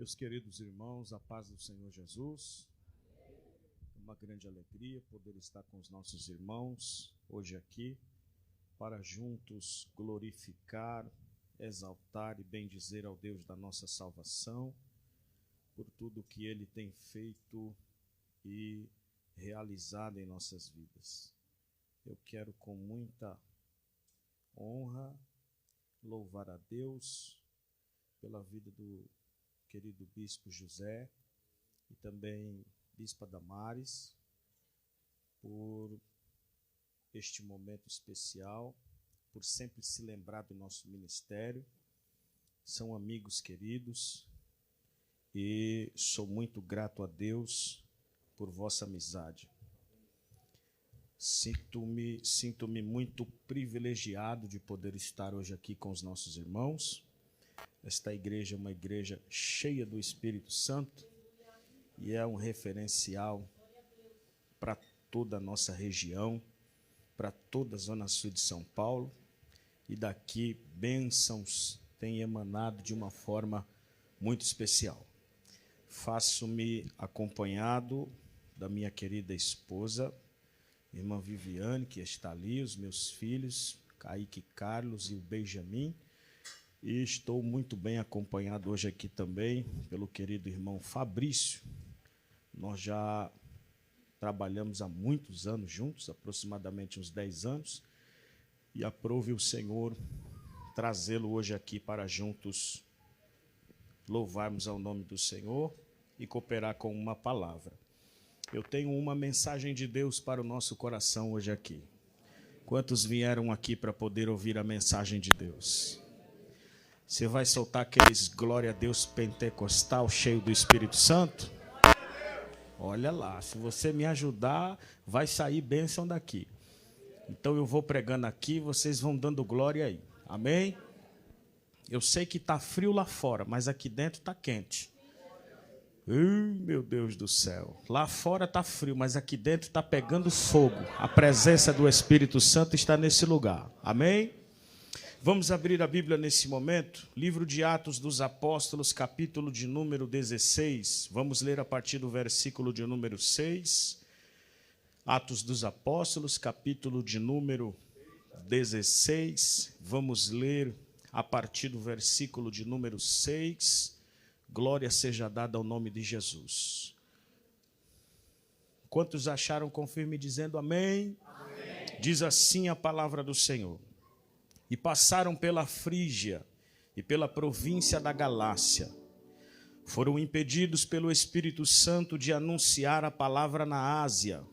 Meus queridos irmãos, a paz do Senhor Jesus. Uma grande alegria poder estar com os nossos irmãos hoje aqui para juntos glorificar, exaltar e bendizer ao Deus da nossa salvação por tudo que Ele tem feito e realizado em nossas vidas. Eu quero com muita honra louvar a Deus pela vida do querido Bispo José e também Bispa Damares, por este momento especial, por sempre se lembrar do nosso ministério. São amigos queridos e sou muito grato a Deus por vossa amizade. Sinto-me muito privilegiado de poder estar hoje aqui com os nossos irmãos. Esta igreja é uma igreja cheia do Espírito Santo e é um referencial para toda a nossa região, para toda a Zona Sul de São Paulo. E daqui bênçãos têm emanado de uma forma muito especial. Faço-me acompanhado da minha querida esposa, irmã Viviane, que está ali, os meus filhos, Kaique Carlos e o Benjamin. E estou muito bem acompanhado hoje aqui também pelo querido irmão Fabrício. Nós já trabalhamos há muitos anos juntos, aproximadamente uns 10 anos, e aprove o Senhor trazê-lo hoje aqui para juntos louvarmos ao nome do Senhor e cooperar com uma palavra. Eu tenho uma mensagem de Deus para o nosso coração hoje aqui. Quantos vieram aqui para poder ouvir a mensagem de Deus? Você vai soltar aqueles glória a Deus pentecostal cheio do Espírito Santo? Olha lá, se você me ajudar, vai sair bênção daqui. Então eu vou pregando aqui, vocês vão dando glória aí. Amém? Eu sei que está frio lá fora, mas aqui dentro está quente. Meu Deus do céu. Lá fora está frio, mas aqui dentro está pegando fogo. A presença do Espírito Santo está nesse lugar. Amém? Vamos abrir a Bíblia nesse momento, livro de Atos dos Apóstolos, capítulo de número 16. Vamos ler a partir do versículo de número 6. Atos dos Apóstolos, capítulo de número 16. Vamos ler a partir do versículo de número 6. Glória seja dada ao nome de Jesus. Quantos acharam, confirme dizendo amém? Amém. Diz assim a palavra do Senhor. E passaram pela Frígia e pela província da Galácia. Foram impedidos pelo Espírito Santo de anunciar a palavra na Ásia.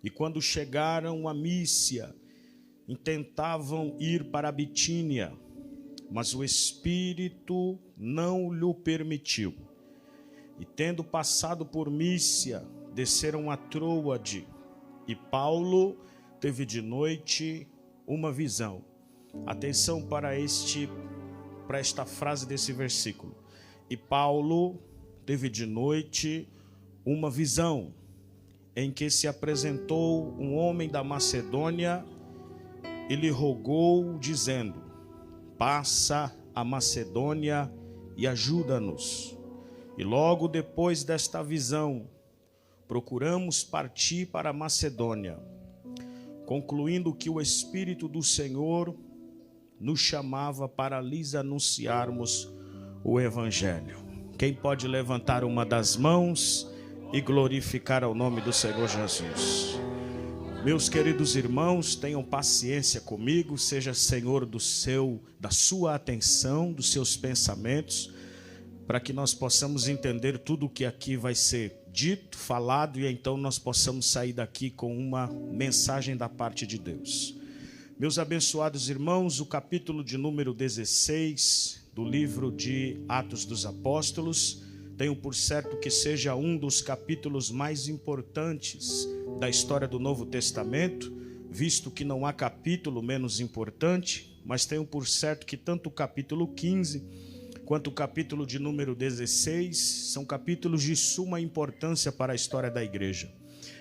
E quando chegaram a Mísia, intentavam ir para a Bitínia, mas o Espírito não lhe permitiu. E tendo passado por Mísia, desceram a Troade. E Paulo teve de noite uma visão. Atenção para esta frase desse versículo. E Paulo teve de noite uma visão, em que se apresentou um homem da Macedônia e lhe rogou, dizendo: passa a Macedônia e ajuda-nos. E logo depois desta visão, procuramos partir para a Macedônia, concluindo que o Espírito do Senhor nos chamava para lhes anunciarmos o Evangelho. Quem pode levantar uma das mãos e glorificar ao nome do Senhor Jesus? Meus queridos irmãos, tenham paciência comigo, seja Senhor da sua atenção, dos seus pensamentos, para que nós possamos entender tudo o que aqui vai ser dito, falado, e então nós possamos sair daqui com uma mensagem da parte de Deus. Meus abençoados irmãos, o capítulo de número 16 do livro de Atos dos Apóstolos, tenho por certo que seja um dos capítulos mais importantes da história do Novo Testamento, visto que não há capítulo menos importante, mas tenho por certo que tanto o capítulo 15 quanto o capítulo de número 16 são capítulos de suma importância para a história da igreja,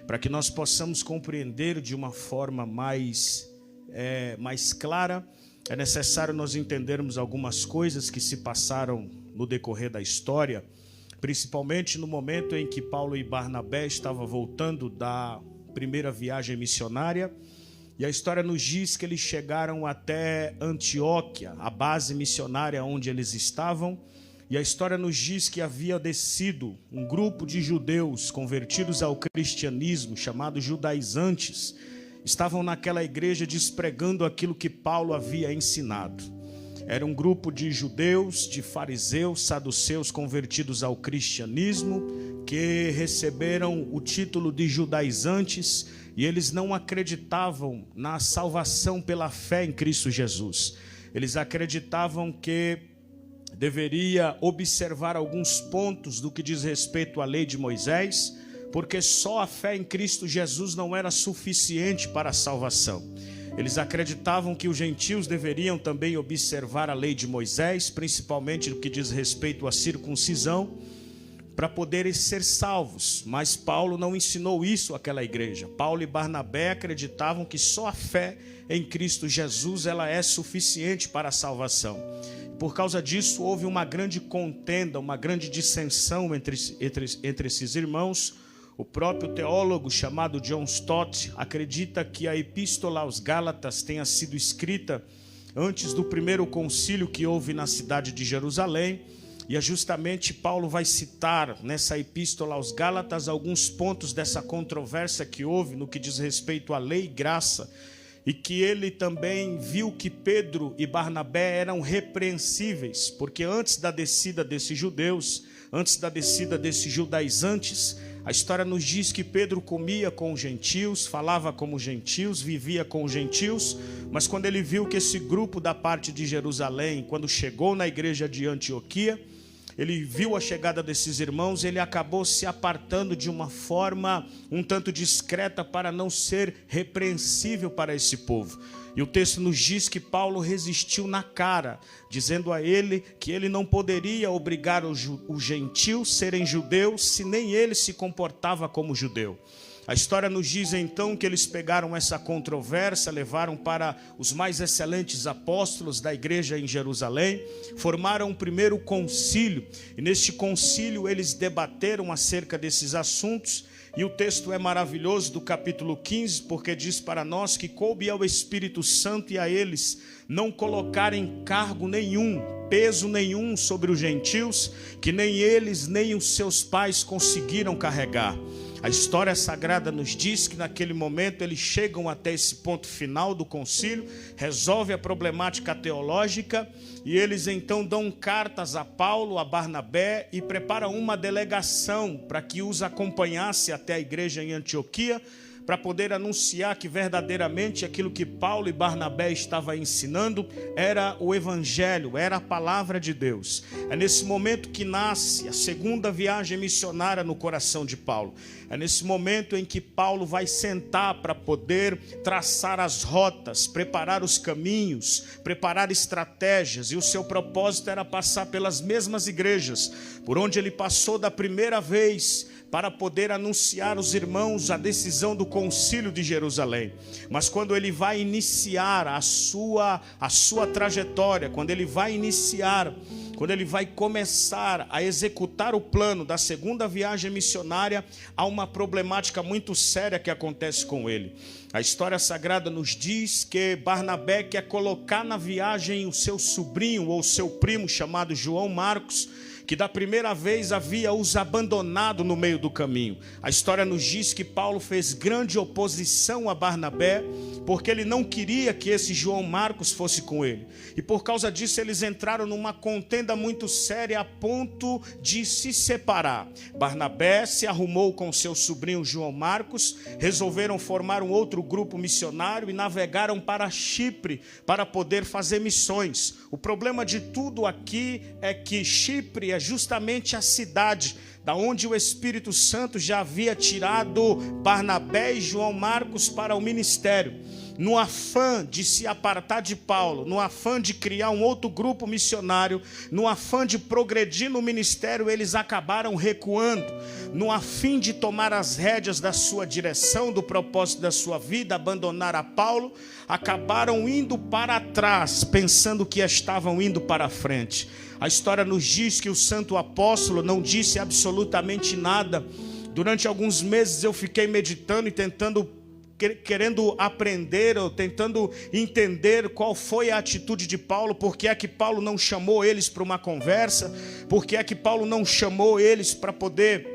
para que nós possamos compreender de uma forma mais clara. É necessário nós entendermos algumas coisas que se passaram no decorrer da história, principalmente no momento em que Paulo e Barnabé estavam voltando da primeira viagem missionária. E a história nos diz que eles chegaram até Antioquia, a base missionária onde eles estavam. E a história nos diz que havia descido um grupo de judeus convertidos ao cristianismo, chamados judaizantes. Estavam naquela igreja despregando aquilo que Paulo havia ensinado. Era um grupo de judeus, de fariseus, saduceus convertidos ao cristianismo, que receberam o título de judaizantes, e eles não acreditavam na salvação pela fé em Cristo Jesus. Eles acreditavam que deveria observar alguns pontos do que diz respeito à lei de Moisés, porque só a fé em Cristo Jesus não era suficiente para a salvação. Eles acreditavam que os gentios deveriam também observar a lei de Moisés, principalmente no que diz respeito à circuncisão, para poderem ser salvos. Mas Paulo não ensinou isso àquela igreja. Paulo e Barnabé acreditavam que só a fé em Cristo Jesus ela é suficiente para a salvação. Por causa disso, houve uma grande contenda, uma grande dissensão entre esses irmãos. O próprio teólogo chamado John Stott acredita que a epístola aos Gálatas tenha sido escrita antes do primeiro concílio que houve na cidade de Jerusalém. E é justamente Paulo vai citar nessa epístola aos Gálatas alguns pontos dessa controvérsia que houve no que diz respeito à lei e graça. E que ele também viu que Pedro e Barnabé eram repreensíveis, porque antes da descida desses judeus, antes da descida desses judaizantes, a história nos diz que Pedro comia com os gentios, falava como gentios, vivia com os gentios, mas quando ele viu que esse grupo da parte de Jerusalém, quando chegou na igreja de Antioquia, ele viu a chegada desses irmãos, ele acabou se apartando de uma forma um tanto discreta para não ser repreensível para esse povo. E o texto nos diz que Paulo resistiu na cara, dizendo a ele que ele não poderia obrigar os gentios a serem judeus, se nem ele se comportava como judeu. A história nos diz então que eles pegaram essa controvérsia, levaram para os mais excelentes apóstolos da igreja em Jerusalém, formaram o primeiro concílio, e neste concílio eles debateram acerca desses assuntos. E o texto é maravilhoso do capítulo 15, porque diz para nós que coube ao Espírito Santo e a eles não colocarem cargo nenhum, peso nenhum sobre os gentios, que nem eles nem os seus pais conseguiram carregar. A história sagrada nos diz que naquele momento eles chegam até esse ponto final do concílio, resolve a problemática teológica, e eles então dão cartas a Paulo, a Barnabé, e preparam uma delegação para que os acompanhasse até a igreja em Antioquia, para poder anunciar que verdadeiramente aquilo que Paulo e Barnabé estavam ensinando era o evangelho, era a palavra de Deus. É nesse momento que nasce a segunda viagem missionária no coração de Paulo. É nesse momento em que Paulo vai sentar para poder traçar as rotas, preparar os caminhos, preparar estratégias, e o seu propósito era passar pelas mesmas igrejas por onde ele passou da primeira vez, para poder anunciar aos irmãos a decisão do concílio de Jerusalém. Mas quando ele vai iniciar a sua trajetória, quando ele vai começar a executar o plano da segunda viagem missionária, há uma problemática muito séria que acontece com ele. A história sagrada nos diz que Barnabé quer colocar na viagem o seu sobrinho ou seu primo chamado João Marcos, que da primeira vez havia os abandonado no meio do caminho. A história nos diz que Paulo fez grande oposição a Barnabé, porque ele não queria que esse João Marcos fosse com ele. E por causa disso eles entraram numa contenda muito séria a ponto de se separar. Barnabé se arrumou com seu sobrinho João Marcos, resolveram formar um outro grupo missionário e navegaram para Chipre para poder fazer missões. O problema de tudo aqui é que Chipre é justamente a cidade da onde o Espírito Santo já havia tirado Barnabé e João Marcos para o ministério. no afã de se apartar de Paulo, no afã de criar um outro grupo missionário, no afã de progredir no ministério, eles acabaram recuando, no afim de tomar as rédeas da sua direção, do propósito da sua vida, abandonar a Paulo, acabaram indo para trás, pensando que estavam indo para a frente. A história nos diz que o santo apóstolo não disse absolutamente nada. Durante alguns meses eu fiquei meditando e querendo aprender, ou tentando entender qual foi a atitude de Paulo, por que é que Paulo não chamou eles para uma conversa, por que é que Paulo não chamou eles para poder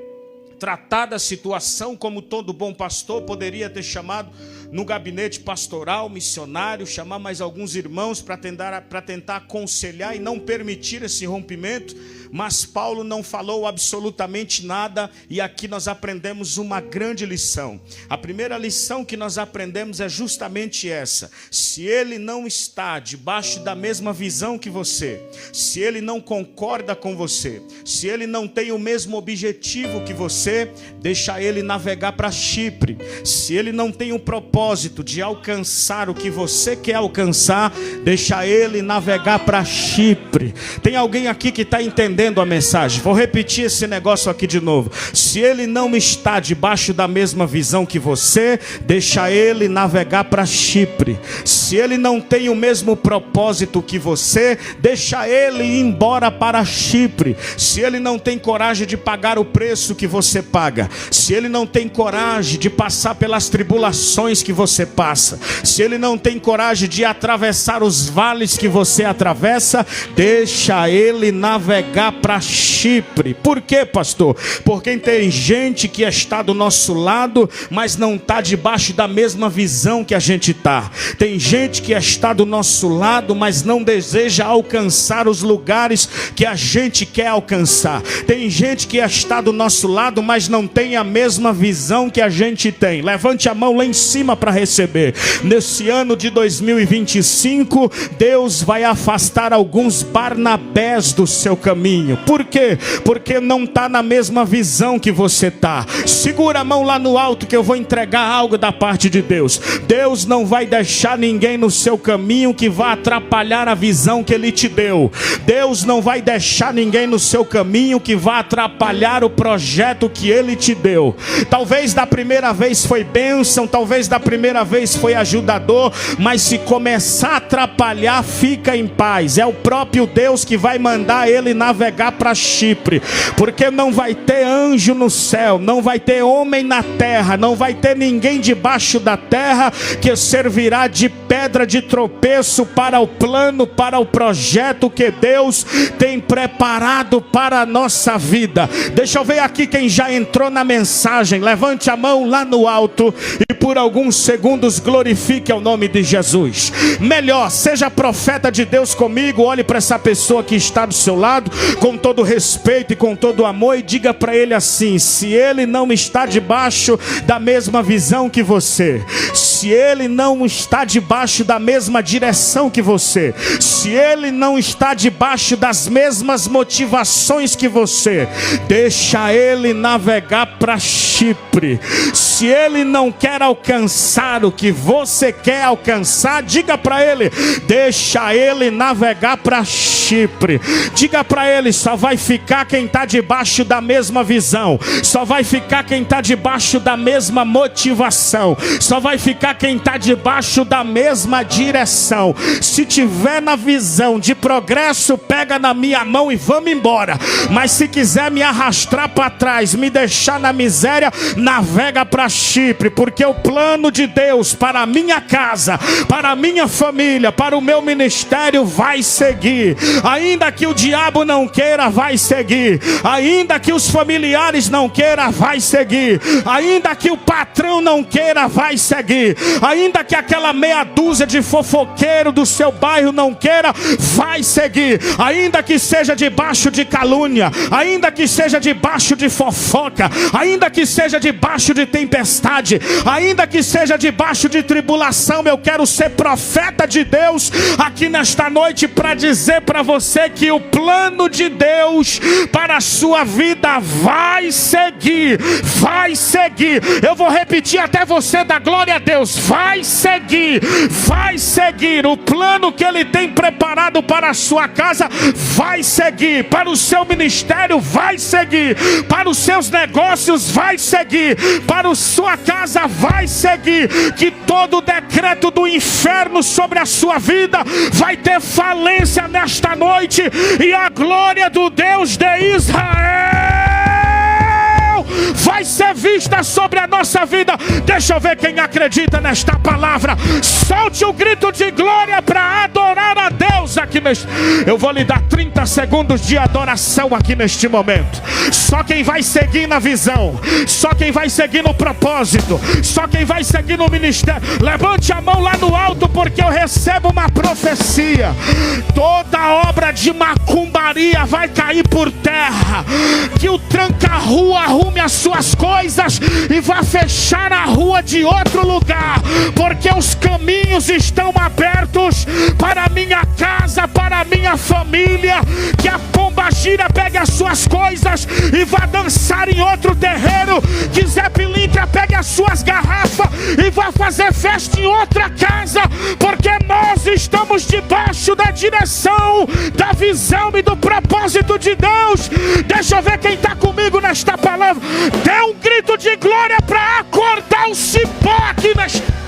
tratar da situação como todo bom pastor poderia ter chamado no gabinete pastoral, missionário, chamar mais alguns irmãos para tentar aconselhar e não permitir esse rompimento. Mas Paulo não falou absolutamente nada, e aqui nós aprendemos uma grande lição. A primeira lição que nós aprendemos é justamente essa: se ele não está debaixo da mesma visão que você, se ele não concorda com você, se ele não tem o mesmo objetivo que você, deixa ele navegar para Chipre. Se ele não tem o propósito de alcançar o que você quer alcançar, deixa ele navegar para Chipre. Tem alguém aqui que está entendendo a mensagem? Vou repetir esse negócio aqui de novo. Se ele não está debaixo da mesma visão que você, deixa ele navegar para Chipre. Se ele não tem o mesmo propósito que você, deixa ele ir embora para Chipre. Se ele não tem coragem de pagar o preço que você paga, se ele não tem coragem de passar pelas tribulações que você passa, se ele não tem coragem de atravessar os vales que você atravessa, deixa ele navegar para Chipre. Por quê, pastor? Porque tem gente que está do nosso lado, mas não está debaixo da mesma visão que a gente está. Tem gente que está do nosso lado, mas não deseja alcançar os lugares que a gente quer alcançar. Tem gente que está do nosso lado, mas não tem a mesma visão que a gente tem. Levante a mão lá em cima para receber. Nesse ano de 2025, Deus vai afastar alguns Barnabés do seu caminho. Por quê? Porque não está na mesma visão que você está. Segura a mão lá no alto que eu vou entregar algo da parte de Deus. Deus não vai deixar ninguém no seu caminho que vá atrapalhar a visão que Ele te deu. Deus não vai deixar ninguém no seu caminho que vá atrapalhar o projeto que Ele te deu. Talvez da primeira vez foi bênção, talvez da primeira vez foi ajudador, mas se começar a atrapalhar, fica em paz. É o próprio Deus que vai mandar ele navegar para Chipre, porque não vai ter anjo no céu, não vai ter homem na terra, não vai ter ninguém debaixo da terra que servirá de pedra de tropeço para o plano, para o projeto que Deus tem preparado para a nossa vida. Deixa eu ver aqui quem já entrou na mensagem. Levante a mão lá no alto e por alguns segundos glorifique o nome de Jesus. Melhor, seja profeta de Deus comigo. Olhe para essa pessoa que está do seu lado com todo respeito e com todo amor e diga para ele assim: se ele não está debaixo da mesma visão que você, se ele não está debaixo da mesma direção que você, se ele não está debaixo das mesmas motivações que você, deixa ele navegar para Chipre. Se ele não quer alcançar o que você quer alcançar, diga para ele: deixa ele navegar para Chipre. Diga para ele: só vai ficar quem está debaixo da mesma visão, só vai ficar quem está debaixo da mesma motivação, só vai ficar quem está debaixo da mesma direção. Se tiver na visão de progresso, pega na minha mão e vamos embora. Mas se quiser me arrastar para trás, me deixar na miséria, navega para Chipre, porque o plano de Deus para a minha casa, para a minha família, para o meu ministério vai seguir. Ainda que o diabo não queira, vai seguir. Ainda que os familiares não queiram, vai seguir. Ainda que o patrão não queira, vai seguir. Ainda que aquela meia dúzia de fofoqueiro do seu bairro não queira, vai seguir. Ainda que seja debaixo de calúnia, ainda que seja debaixo de fofoca, ainda que seja debaixo de tempestade, ainda que seja debaixo de tribulação, eu quero ser profeta de Deus aqui nesta noite para dizer para você que o plano de Deus para a sua vida vai seguir, vai seguir. Eu vou repetir até você dar glória a Deus. Vai seguir, vai seguir. O plano que Ele tem preparado para a sua casa vai seguir, para o seu ministério vai seguir, para os seus negócios vai seguir, para a sua casa vai seguir. Que todo decreto do inferno sobre a sua vida vai ter falência nesta noite, e a glória do Deus de Israel vai ser vista sobre a nossa vida. Deixa eu ver quem acredita nesta palavra. Solte um grito de glória para adorar a Deus aqui neste. Eu vou lhe dar 30 segundos de adoração aqui neste momento. Só quem vai seguir na visão, só quem vai seguir no propósito, só quem vai seguir no ministério. Levante a mão lá no alto, porque eu recebo uma profecia. Toda obra de macumbaria vai cair por terra. Que o tranca-rua arrume as suas coisas e vá fechar a rua de outro lugar, porque os caminhos estão abertos para a minha casa, para a minha família. Que a pombagira pegue as suas coisas e vá dançar em outro terreiro. Que Zé Pilintra pegue as suas garrafas e vá fazer festa em outra casa, porque nós estamos debaixo da direção, da visão e do propósito de Deus. Deixa eu ver quem está comigo nesta palavra. Dê um grito de glória para acordar o cipó aqui nesta.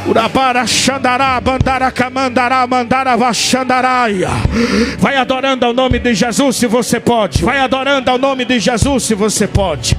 Urabara Xandará, Bandara Camandará, Mandara Vaxandaraia. Vai adorando ao nome de Jesus se você pode. Vai adorando ao nome de Jesus se você pode.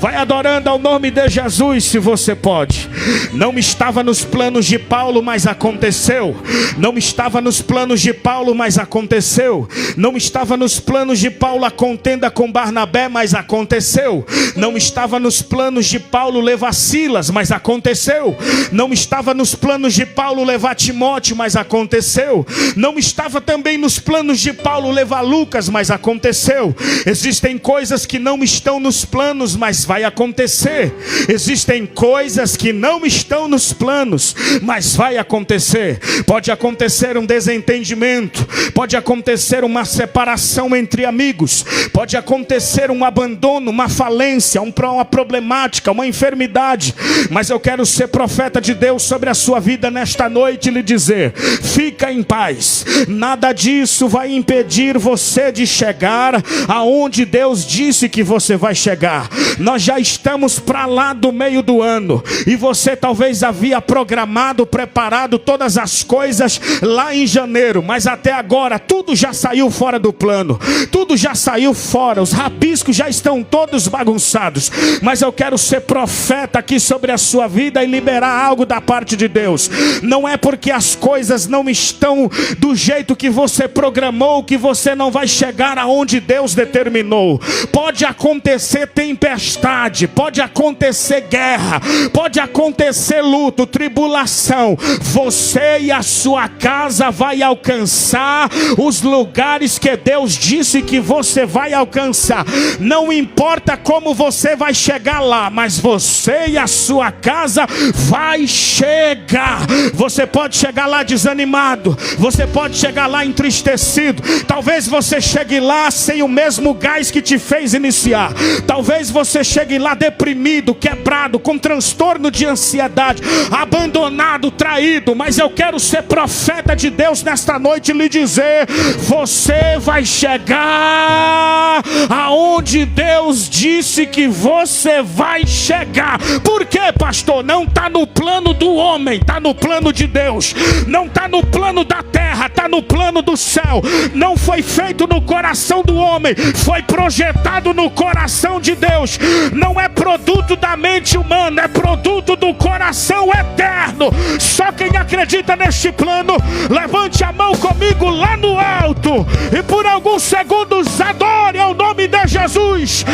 Vai adorando ao nome de Jesus se você pode. Não estava nos planos de Paulo, mas aconteceu. Não estava nos planos de Paulo, mas aconteceu. Não estava nos planos de Paulo a contenda com Barnabé, mas aconteceu. Não estava nos planos de Paulo levar Silas, mas aconteceu. Não estava nos planos de Paulo levar Timóteo, mas aconteceu. Não estava também nos planos de Paulo levar Lucas, mas aconteceu. Existem coisas que não estão nos planos, mas vai acontecer. Existem coisas que não estão nos planos, mas vai acontecer. Pode acontecer um desentendimento, pode acontecer uma separação entre amigos, pode acontecer um abandono, uma falência, uma problemática, uma enfermidade. Mas eu quero ser profeta de Deus sobre a sua vida nesta noite e lhe dizer: fica em paz. Nada disso vai impedir você de chegar aonde Deus disse que você vai chegar. Nós já estamos para lá do meio do ano, e você talvez havia programado, preparado todas as coisas lá em janeiro, mas até agora tudo já saiu fora do plano, tudo já saiu fora, os rabiscos já estão todos bagunçados. Mas eu quero ser profeta aqui sobre a sua vida e liberar algo da parte de Deus. Não é porque as coisas não estão do jeito que você programou que você não vai chegar aonde Deus determinou. Pode acontecer tempestade, pode acontecer guerra, pode acontecer luto, tribulação. Você e a sua casa vai alcançar os lugares que Deus disse que você vai alcançar. Não importa como você vai chegar lá, mas você e a sua casa vai chegar. Você pode chegar lá desanimado, você pode chegar lá entristecido. Talvez você chegue lá sem o mesmo gás que te fez iniciar. Talvez você chegue lá deprimido, quebrado, com transtorno de ansiedade, abandonado, traído. Mas eu quero ser profeta de Deus nesta noite e lhe dizer: você vai chegar aonde Deus disse que você vai chegar. Por quê, pastor? Não está no plano do homem, está no plano de Deus. Não está no plano da terra, está no plano do céu. Não foi feito no coração do homem, foi projetado no coração de Deus. Não é produto da mente humana, é produto do coração eterno. Só quem acredita neste plano, levante a mão comigo lá no alto e por alguns segundos adore ao nome de Jesus. Jesus.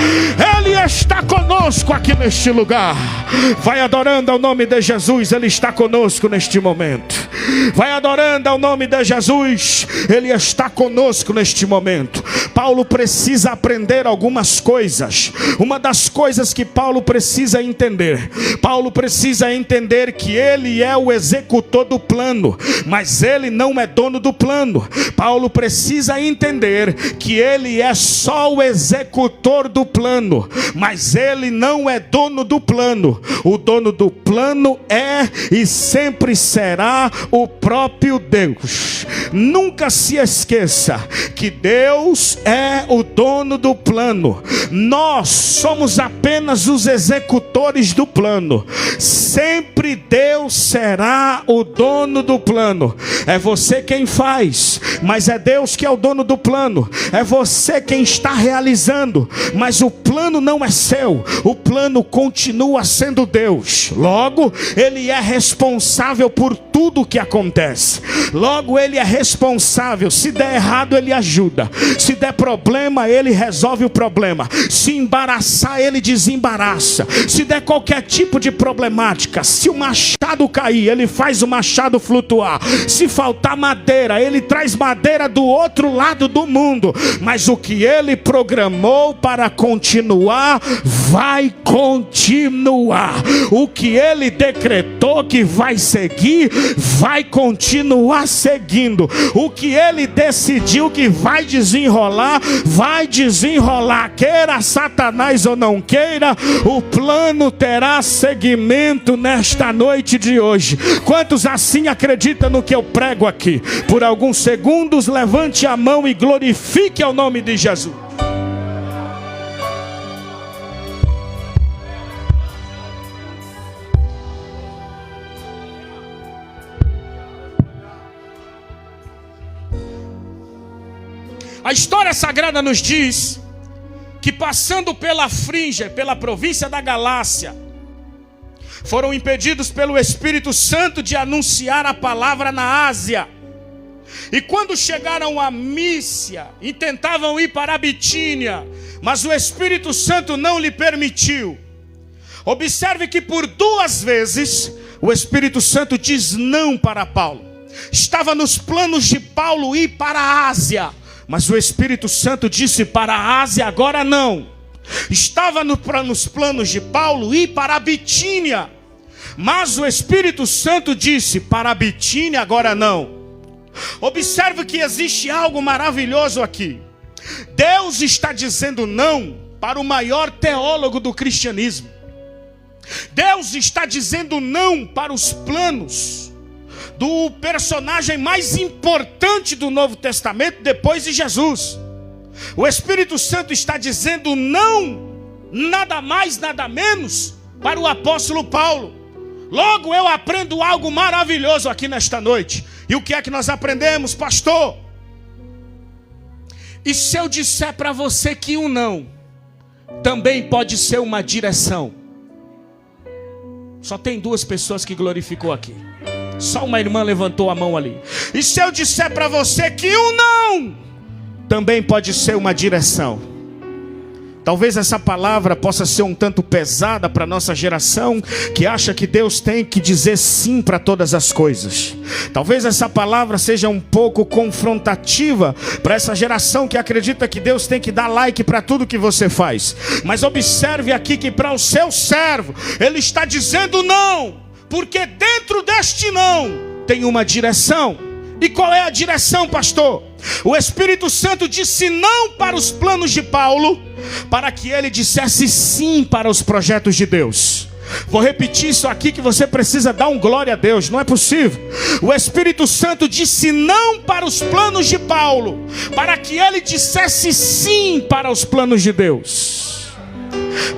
Ele está conosco aqui neste lugar. Vai adorando ao nome de Jesus, Ele está conosco neste momento. Vai adorando ao nome de Jesus, Ele está conosco neste momento. Paulo precisa aprender algumas coisas. Uma das coisas que Paulo precisa entender que ele é o executor do plano, mas ele não é dono do plano. Paulo precisa entender que ele é só o executor do plano, mas ele não é dono do plano. O dono do plano é e sempre será o próprio Deus. Nunca se esqueça que Deus é o dono do plano. Nós somos apenas os executores do plano. Sempre Deus será o dono do plano. É você quem faz, mas é Deus que é o dono do plano. É você quem está realizando, mas o plano não é seu. O plano continua sendo Deus. Logo, Ele é responsável por tudo que acontece. Logo, Ele é responsável. Se der errado, Ele ajuda. Se der problema, Ele resolve o problema. Se embaraçar, Ele desembaraça. Se der qualquer tipo de problemática, se o machado cair, Ele faz o machado flutuar. Se faltar madeira, Ele traz madeira do outro lado do mundo. Mas o que Ele programou para continuar, vai continuar. O que Ele decretou que vai seguir, vai continuar seguindo. O que Ele decidiu que vai desenrolar, vai desenrolar. Queira Satanás ou não queira, o plano terá seguimento nesta noite de hoje. Quantos assim acreditam no que eu prego aqui? Por alguns segundos, levante a mão e glorifique ao nome de Jesus. A história sagrada nos diz que, passando pela Frígia, pela província da Galácia, foram impedidos pelo Espírito Santo de anunciar a palavra na Ásia. E quando chegaram a Mísia e tentavam ir para a Bitínia, mas o Espírito Santo não lhe permitiu. Observe que por 2 vezes o Espírito Santo diz não para Paulo. Estava nos planos de Paulo ir para a Ásia, mas o Espírito Santo disse para a Ásia agora não. Estava nos planos de Paulo ir para a Bitínia, mas o Espírito Santo disse para a Bitínia agora não. Observe que existe algo maravilhoso aqui. Deus está dizendo não para o maior teólogo do cristianismo. Deus está dizendo não para os planos do personagem mais importante do Novo Testamento depois de Jesus. O Espírito Santo está dizendo não, nada mais, nada menos, para o apóstolo Paulo. Logo eu aprendo algo maravilhoso aqui nesta noite. E o que é que nós aprendemos, pastor? E se eu disser para você que um não também pode ser uma direção? Só tem 2 pessoas que glorificou aqui. Só uma irmã levantou a mão ali. E se eu disser para você que um não também pode ser uma direção? Talvez essa palavra possa ser um tanto pesada para a nossa geração, que acha que Deus tem que dizer sim para todas as coisas. Talvez essa palavra seja um pouco confrontativa para essa geração que acredita que Deus tem que dar like para tudo que você faz. Mas observe aqui que para o seu servo, Ele está dizendo não, porque dentro deste não tem uma direção. E qual é a direção, pastor? O Espírito Santo disse não para os planos de Paulo, para que ele dissesse sim para os projetos de Deus. Vou repetir isso aqui que você precisa dar um glória a Deus, não é possível. O Espírito Santo disse não para os planos de Paulo, para que ele dissesse sim para os planos de Deus.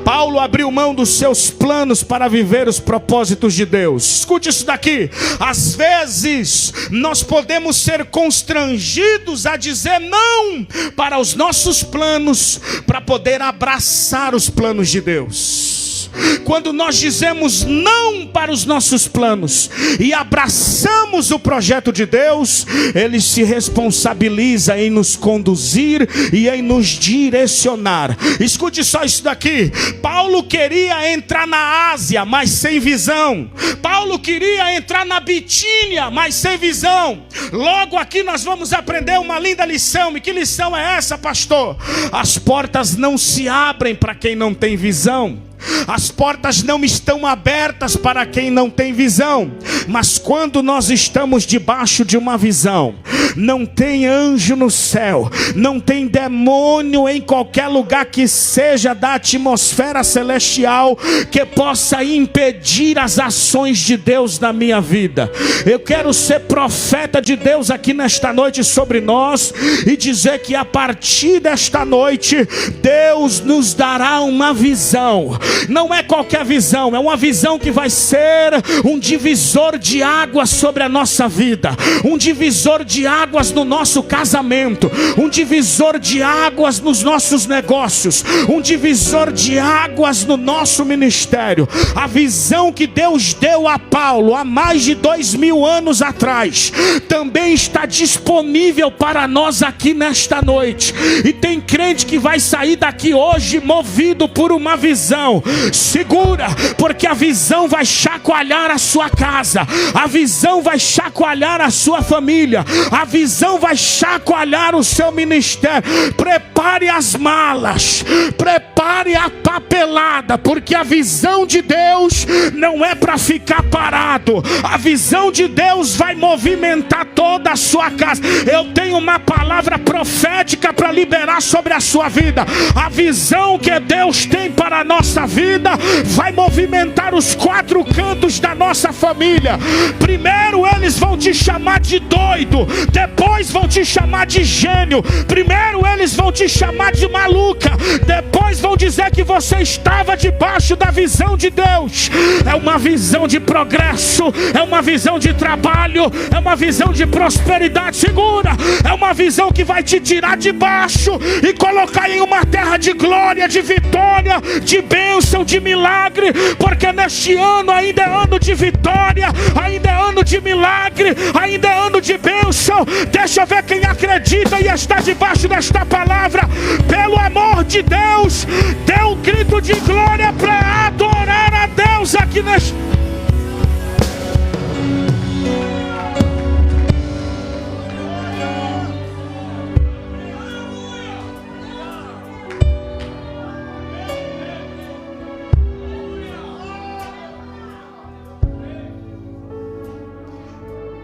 Paulo abriu mão dos seus planos para viver os propósitos de Deus. Escute isso daqui. Às vezes nós podemos ser constrangidos a dizer não para os nossos planos, para poder abraçar os planos de Deus. quando nós dizemos não para os nossos planos e abraçamos o projeto de Deus, Ele se responsabiliza em nos conduzir e em nos direcionar. Escute só isso daqui. Paulo queria entrar na Ásia, mas sem visão. Paulo queria entrar na Bitínia, mas sem visão. Logo aqui nós vamos aprender uma linda lição. E que lição é essa, pastor? As portas não se abrem para quem não tem visão. As portas não estão abertas para quem não tem visão. Mas quando nós estamos debaixo de uma visão, não tem anjo no céu, não tem demônio em qualquer lugar que seja da atmosfera celestial que possa impedir as ações de Deus na minha vida. Eu quero ser profeta de Deus aqui nesta noite sobre nós e dizer que a partir desta noite Deus nos dará uma visão. Não é qualquer visão, é uma visão que vai ser um divisor de águas sobre a nossa vida, um divisor de águas no nosso casamento, um divisor de águas nos nossos negócios, um divisor de águas no nosso ministério. A visão que Deus deu a Paulo há mais de 2000 anos atrás também está disponível para nós aqui nesta noite. E tem crente que vai sair daqui hoje movido por uma visão. Segura, porque a visão vai chacoalhar a sua casa, a visão vai chacoalhar a sua família, a visão vai chacoalhar o seu ministério. Prepare as malas, prepare a papelada, porque a visão de Deus não é para ficar parado. A visão de Deus vai movimentar toda a sua casa. Eu tenho uma palavra profética para liberar sobre a sua vida. A visão que Deus tem para a nossa vida vai movimentar os 4 cantos da nossa família. Primeiro eles vão te chamar de doido, depois vão te chamar de gênio, primeiro eles vão te chamar de maluca, depois vão dizer que você estava debaixo da visão de Deus. É uma visão de progresso, é uma visão de trabalho, é uma visão de prosperidade. Segura, é uma visão que vai te tirar de baixo e colocar em uma terra de glória, de vitória, de bênção, de milagre, porque neste ano ainda é ano de vitória, ainda é ano de milagre, ainda é ano de bênção. Deixa eu ver quem acredita e está debaixo desta palavra. Pelo amor de Deus, dê um grito de glória para adorar a Deus aqui neste...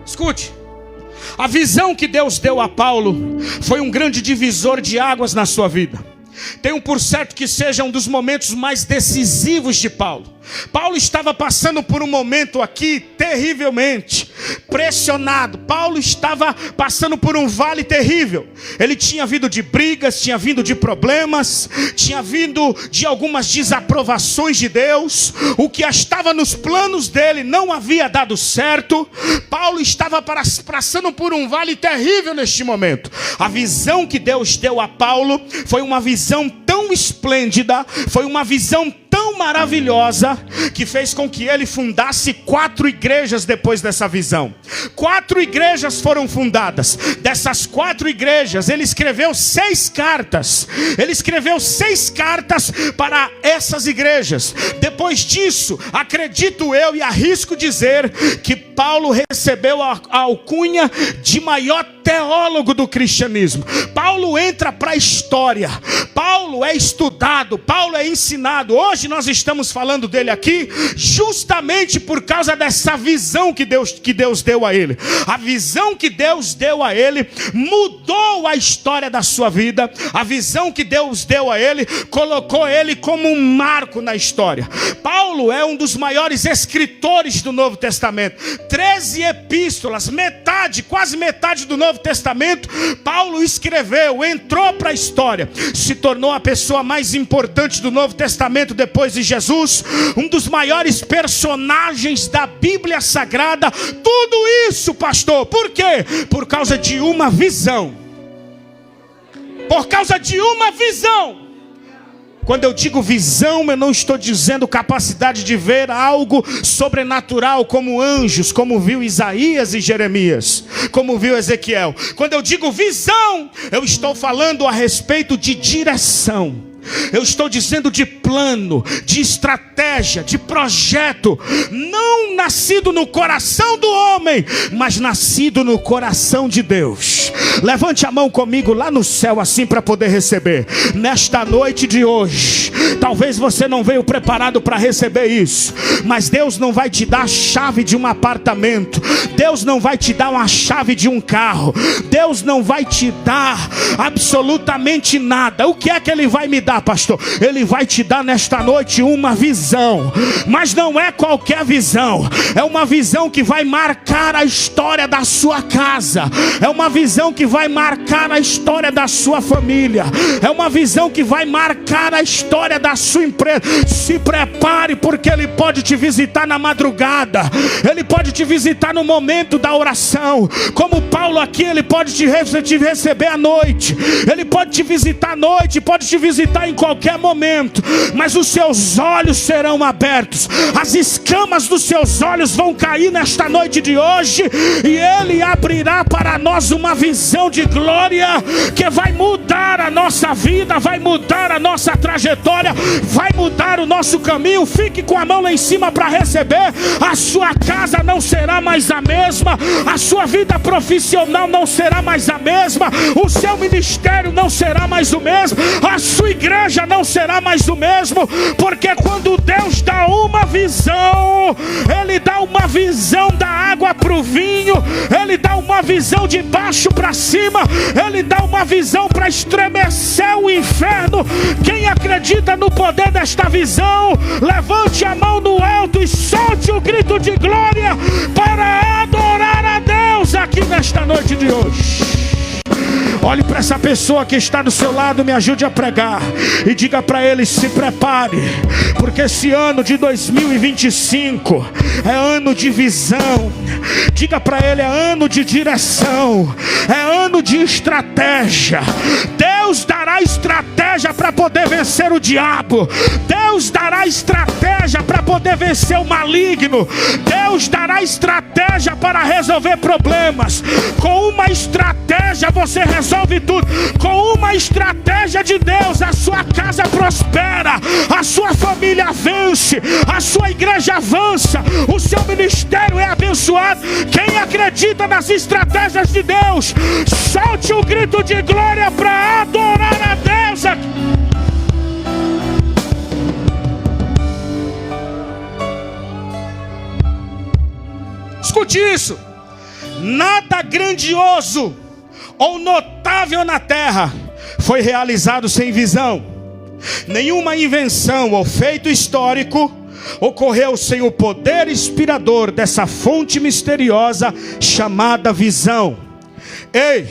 Escute, a visão que Deus deu a Paulo foi um grande divisor de águas na sua vida. Tenho por certo que seja um dos momentos mais decisivos de Paulo. Paulo estava passando por um momento aqui terrivelmente pressionado. Paulo estava passando por um vale terrível. Ele tinha vindo de brigas, tinha vindo de problemas, tinha vindo de algumas desaprovações de Deus. O que estava nos planos dele não havia dado certo. Paulo estava passando por um vale terrível neste momento. A visão que Deus deu a Paulo foi uma visão tão esplêndida, foi uma visão tão maravilhosa, que fez com que ele fundasse 4 igrejas depois dessa visão. 4 igrejas foram fundadas. Dessas 4 igrejas, ele escreveu 6 cartas. Ele escreveu 6 cartas para essas igrejas. Depois disso, acredito eu e arrisco dizer que Paulo recebeu a alcunha de maior teólogo do cristianismo. Paulo entra para a história. Paulo é estudado, Paulo é ensinado. Hoje nós estamos falando dele aqui justamente por causa dessa visão que Deus deu a ele. A visão que Deus deu a ele mudou a história da sua vida. A visão que Deus deu a ele colocou ele como um marco na história. Paulo é um dos maiores escritores do Novo Testamento. 13 epístolas, quase metade do Novo Testamento, Paulo escreveu, entrou para a história, se tornou a pessoa mais importante do Novo Testamento depois de Jesus, um dos maiores personagens da Bíblia Sagrada. Tudo isso, pastor, por quê? Por causa de uma visão. Por causa de uma visão. Quando eu digo visão, eu não estou dizendo capacidade de ver algo sobrenatural, como anjos, como viu Isaías e Jeremias, como viu Ezequiel. Quando eu digo visão, eu estou falando a respeito de direção. Eu estou dizendo de plano, de estratégia, de projeto, não nascido no coração do homem, mas nascido no coração de Deus. Levante a mão comigo lá no céu assim para poder receber. Nesta noite de hoje, talvez você não veio preparado para receber isso, mas Deus não vai te dar a chave de um apartamento, Deus não vai te dar uma chave de um carro, Deus não vai te dar absolutamente nada. O que é que Ele vai me dar, pastor? Ele vai te dar nesta noite uma visão, mas não é qualquer visão, é uma visão que vai marcar a história da sua casa, é uma visão que vai marcar a história da sua família, é uma visão que vai marcar a história da sua empresa. Se prepare, porque Ele pode te visitar na madrugada, Ele pode te visitar no momento da oração, como Paulo aqui, Ele pode te receber à noite, Ele pode te visitar à noite, pode te visitar em qualquer momento, mas os seus olhos serão abertos, as escamas dos seus olhos vão cair nesta noite de hoje, e Ele abrirá para nós uma visão de glória que vai mudar a nossa vida, vai mudar a nossa trajetória, vai mudar o nosso caminho. Fique com a mão lá em cima para receber. A sua casa não será mais a mesma, a sua vida profissional não será mais a mesma, o seu ministério não será mais o mesmo, a sua igreja não será mais o mesmo, porque quando Deus dá uma visão, Ele dá uma visão da água para o vinho, Ele dá uma visão de baixo para cima, Ele dá uma visão para estremecer o inferno. Quem acredita no poder desta visão, levante a mão no alto e solte o grito de glória para adorar a Deus aqui nesta noite de hoje. Olhe para essa pessoa que está do seu lado, me ajude a pregar e diga para ele: se prepare, porque esse ano de 2025 é ano de visão. Diga para ele: é ano de direção, é ano de estratégia. Deus dará estratégia para poder vencer o diabo, Deus dará estratégia para poder vencer o maligno, Deus dará estratégia para resolver problemas. Com uma estratégia você resolve tudo. Com uma estratégia de Deus, a sua casa prospera, a sua família vence, a sua igreja avança, o seu ministério é abençoado. Quem acredita nas estratégias de Deus, solte o grito de glória para adorar a Deus aqui. Escute isso: nada grandioso ou notável na terra foi realizado sem visão. Nenhuma invenção ou feito histórico ocorreu sem o poder inspirador dessa fonte misteriosa chamada visão. Ei,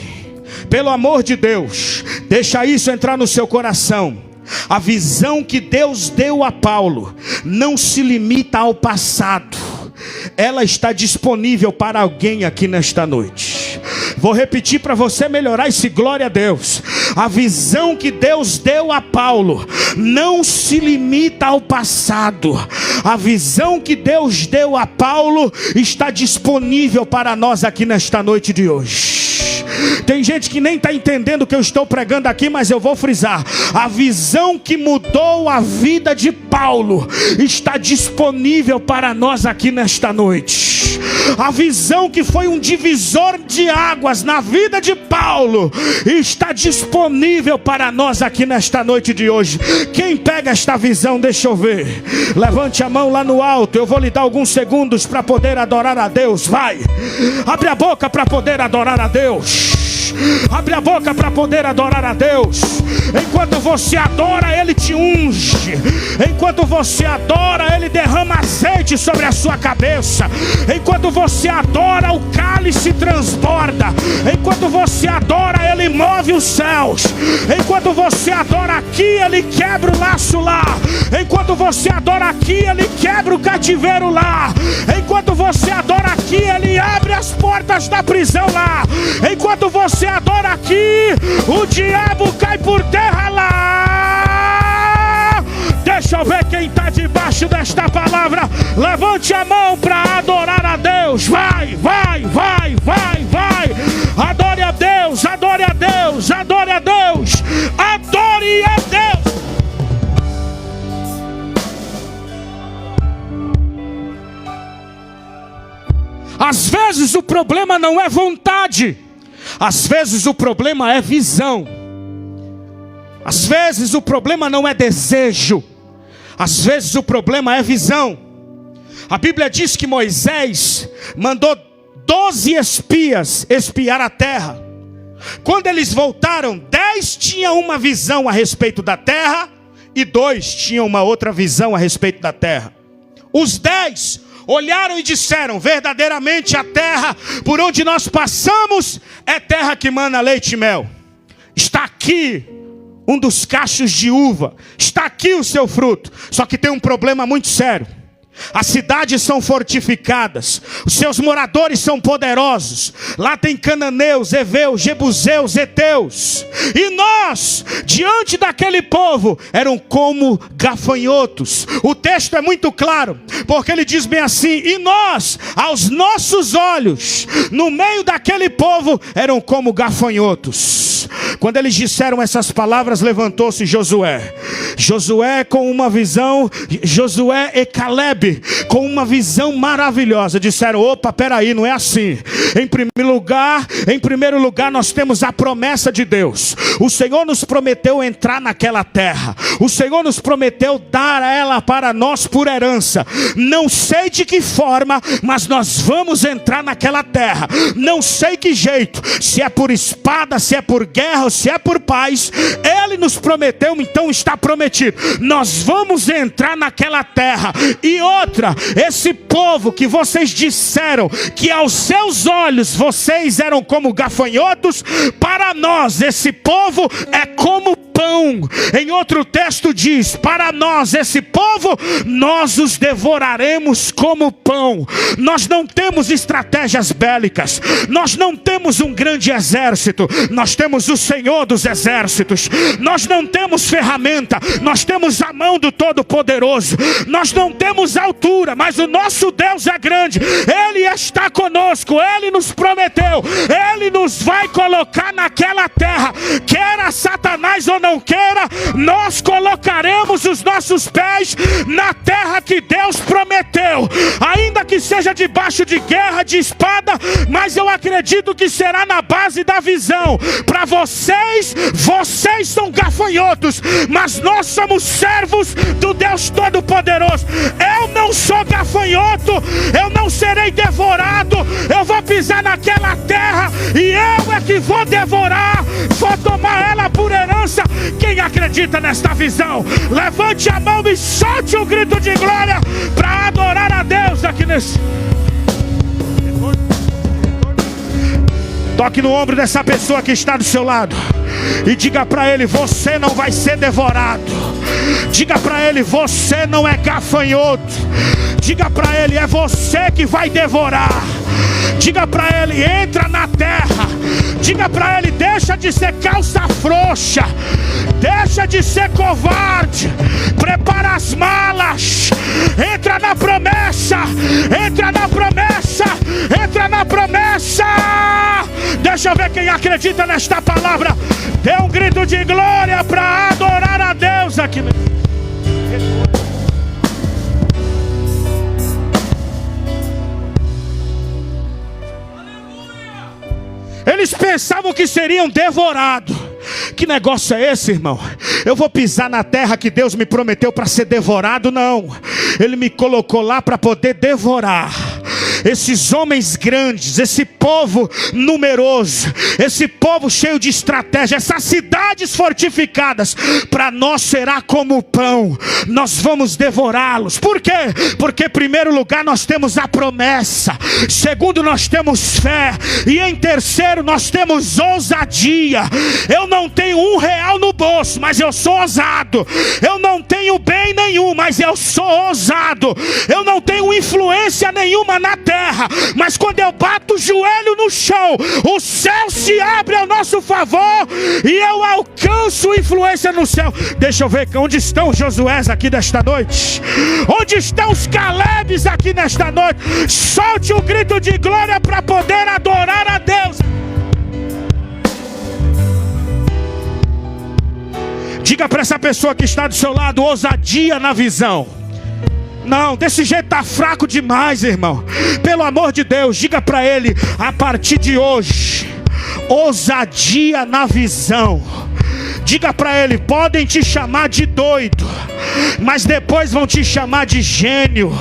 pelo amor de Deus, deixa isso entrar no seu coração. A visão que Deus deu a Paulo não se limita ao passado, ela está disponível para alguém aqui nesta noite. Vou repetir para você melhorar esse glória a Deus. A visão que Deus deu a Paulo não se limita ao passado. A visão que Deus deu a Paulo está disponível para nós aqui nesta noite de hoje. Tem gente que nem está entendendo o que eu estou pregando aqui, mas eu vou frisar: a visão que mudou a vida de Paulo está disponível para nós aqui nesta noite. A visão que foi um divisor de águas na vida de Paulo está disponível para nós aqui nesta noite de hoje. Quem pega esta visão, deixa eu ver. Levante a mão lá no alto. Eu vou lhe dar alguns segundos para poder adorar a Deus. Vai, abre a boca para poder adorar a Deus. Abre a boca para poder adorar a Deus. Enquanto você adora, Ele te unge. Enquanto você adora, Ele derrama azeite sobre a sua cabeça. Enquanto você adora, o cálice transborda. Enquanto você adora, Ele move os céus. Enquanto você adora aqui, Ele quebra o laço lá. Enquanto você adora aqui, Ele quebra o cativeiro lá. Enquanto você adora aqui, Ele abre as portas da prisão lá. Enquanto você adora aqui, o diabo cai por terra lá. debaixo desta palavra, levante a mão para adorar a Deus. Vai, vai, vai, vai, vai. Adore a Deus, adore a Deus, adore a Deus, adore a Deus. Às vezes o problema não é vontade, às vezes o problema é visão, às vezes o problema não é desejo, às vezes o problema é visão. A Bíblia diz que Moisés mandou 12 espias espiar a terra. Quando eles voltaram, 10 tinham uma visão a respeito da terra e 2 tinham uma outra visão a respeito da terra. Os 10 olharam e disseram: verdadeiramente a terra por onde nós passamos é terra que mana leite e mel. Está aqui um dos cachos de uva, está aqui o seu fruto. Só que tem um problema muito sério. As cidades são fortificadas, os seus moradores são poderosos. Lá tem cananeus, heveus, jebuseus, heteus. E nós, diante daquele povo, eram como gafanhotos. O texto é muito claro, porque ele diz bem assim: e nós, aos nossos olhos, no meio daquele povo, eram como gafanhotos. Quando eles disseram essas palavras, levantou-se Josué. Josué com uma visão, Josué e Caleb com uma visão maravilhosa, disseram: opa, peraí, não é assim. Em primeiro lugar nós temos a promessa de Deus. O Senhor nos prometeu entrar naquela terra, o Senhor nos prometeu dar ela para nós por herança. Não sei de que forma, mas nós vamos entrar naquela terra. Não sei que jeito, se é por espada, se é por guerra ou se é por paz. Ele nos prometeu, então está prometido. Nós vamos entrar naquela terra. E outra, esse povo que vocês disseram que aos seus olhos vocês eram como gafanhotos, para nós esse povo é como pão. Em outro texto diz: para nós esse povo, nós os devoraremos como pão. Nós não temos estratégias bélicas, nós não temos um grande exército, nós temos o Senhor dos exércitos. Nós não temos ferramenta, nós temos a mão do Todo-Poderoso. Nós não temos altura, mas o nosso Deus é grande. Ele está conosco, Ele nos prometeu, Ele nos vai colocar naquela terra. Queira Satanás ou não queira, nós colocaremos os nossos pés na terra que Deus prometeu. Ainda que seja debaixo de guerra, de espada, mas eu acredito que será na base da visão. Para vocês são gafanhotos, mas nós somos servos do Deus Todo-Poderoso. Eu não sou gafanhoto, eu não serei devorado. Eu vou pisar naquela terra e eu é que vou devorar, vou tomar ela por herança. Quem acredita nesta visão, levante a mão e solte um grito de glória para adorar a Deus aqui nesse. Toque no ombro dessa pessoa que está do seu lado e diga para ele: você não vai ser devorado. Diga para ele: você não é gafanhoto. Diga para ele: é você que vai devorar. Diga para ele: entra na terra. Diga para ele: deixa de ser calça frouxa, deixa de ser covarde, prepara as malas, entra na promessa, entra na promessa, entra na promessa. Deixa eu ver quem acredita nesta palavra. Dê um grito de glória para adorar a Deus aqui. Eles pensavam que seriam devorados. Que negócio é esse, irmão? Eu vou pisar na terra que Deus me prometeu para ser devorado? Não. Ele me colocou lá para poder devorar esses homens grandes, esse povo numeroso, esse povo cheio de estratégia, essas cidades fortificadas. Para nós será como pão, nós vamos devorá-los. Por quê? Porque em primeiro lugar nós temos a promessa, segundo nós temos fé, e em terceiro nós temos ousadia. Eu não tenho R$1 no bolso, mas eu sou ousado. Eu não tenho bem nenhum, mas eu sou ousado. Eu não tenho influência nenhuma na terra, terra, mas quando eu bato o joelho no chão, o céu se abre ao nosso favor e eu alcanço influência no céu. Deixa eu ver onde estão os Josués aqui nesta noite, onde estão os Calebes aqui nesta noite. Solte o grito de glória para poder adorar a Deus. Diga para essa pessoa que está do seu lado: ousadia na visão. Não, desse jeito tá fraco demais, irmão. Pelo amor de Deus, diga para ele: a partir de hoje, ousadia na visão. Diga para ele: podem te chamar de doido, mas depois vão te chamar de gênio.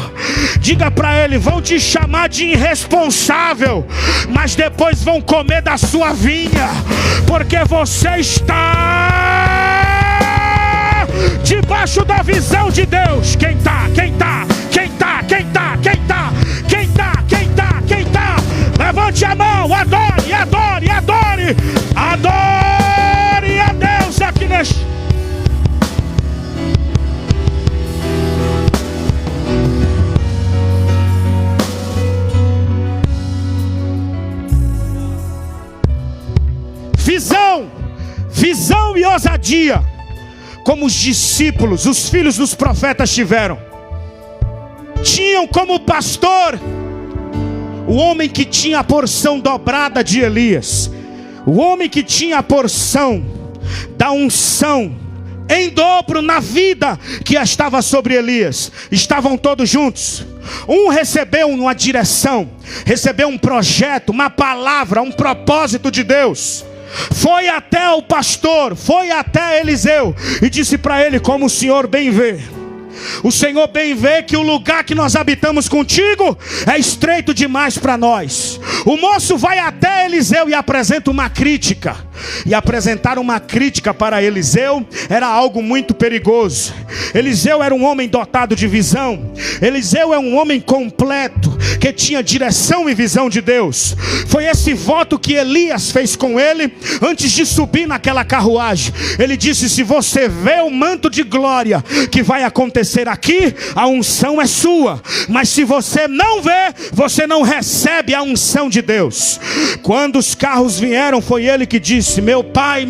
Diga para ele: vão te chamar de irresponsável, mas depois vão comer da sua vinha, porque você está debaixo da visão de Deus. Quem tá? Levante a mão, adore a Deus aqui neste. Visão e ousadia, como os discípulos, os filhos dos profetas tiveram. Tinham como pastor o homem que tinha a porção dobrada de Elias, o homem que tinha a porção da unção em dobro na vida que estava sobre Elias. Estavam todos juntos. Um recebeu uma direção, recebeu um projeto, uma palavra, um propósito de Deus. Foi até o pastor, foi até Eliseu e disse para ele: como o Senhor bem vê, o Senhor bem vê que o lugar que nós habitamos contigo é estreito demais para nós. O moço vai até Eliseu e apresenta uma crítica. E apresentar uma crítica para Eliseu era algo muito perigoso. Eliseu era um homem dotado de visão. Eliseu é um homem completo, que tinha direção e visão de Deus. Foi esse voto que Elias fez com ele antes de subir naquela carruagem. Ele disse: se você vê o manto de glória que vai acontecer aqui, a unção é sua. Mas se você não vê, você não recebe a unção de Deus. Quando os carros vieram, foi ele que disse: meu pai,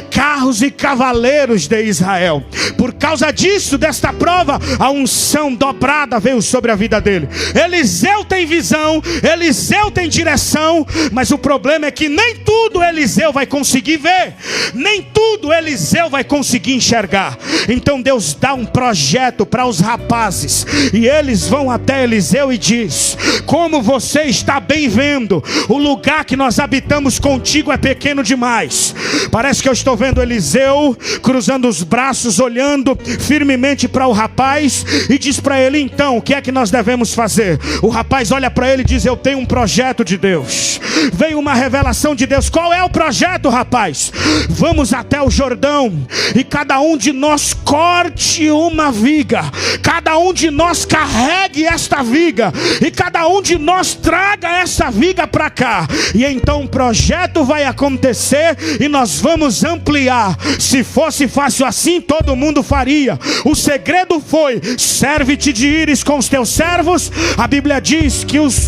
carros e cavaleiros de Israel. Por causa disso, desta prova, a unção dobrada veio sobre a vida dele. Eliseu tem visão, Eliseu tem direção, mas o problema é que nem tudo Eliseu vai conseguir ver, nem tudo Eliseu vai conseguir enxergar. Então Deus dá um projeto para os rapazes, e eles vão até Eliseu e diz: como você está bem vendo, o lugar que nós habitamos contigo é pequeno demais. Parece que eu estou vendo Eliseu cruzando os braços, olhando firmemente para o rapaz e diz para ele: então, o que é que nós devemos fazer? O rapaz olha para ele e diz: eu tenho um projeto de Deus. Veio uma revelação de Deus. Qual é o projeto, rapaz? Vamos até o Jordão e cada um de nós corte uma viga, cada um de nós carregue esta viga e cada um de nós traga essa viga para cá, e então o projeto vai acontecer e nós vamos ampliar. Se fosse fácil assim, todo mundo faria. O segredo foi: serve-te de ires com os teus servos. A Bíblia diz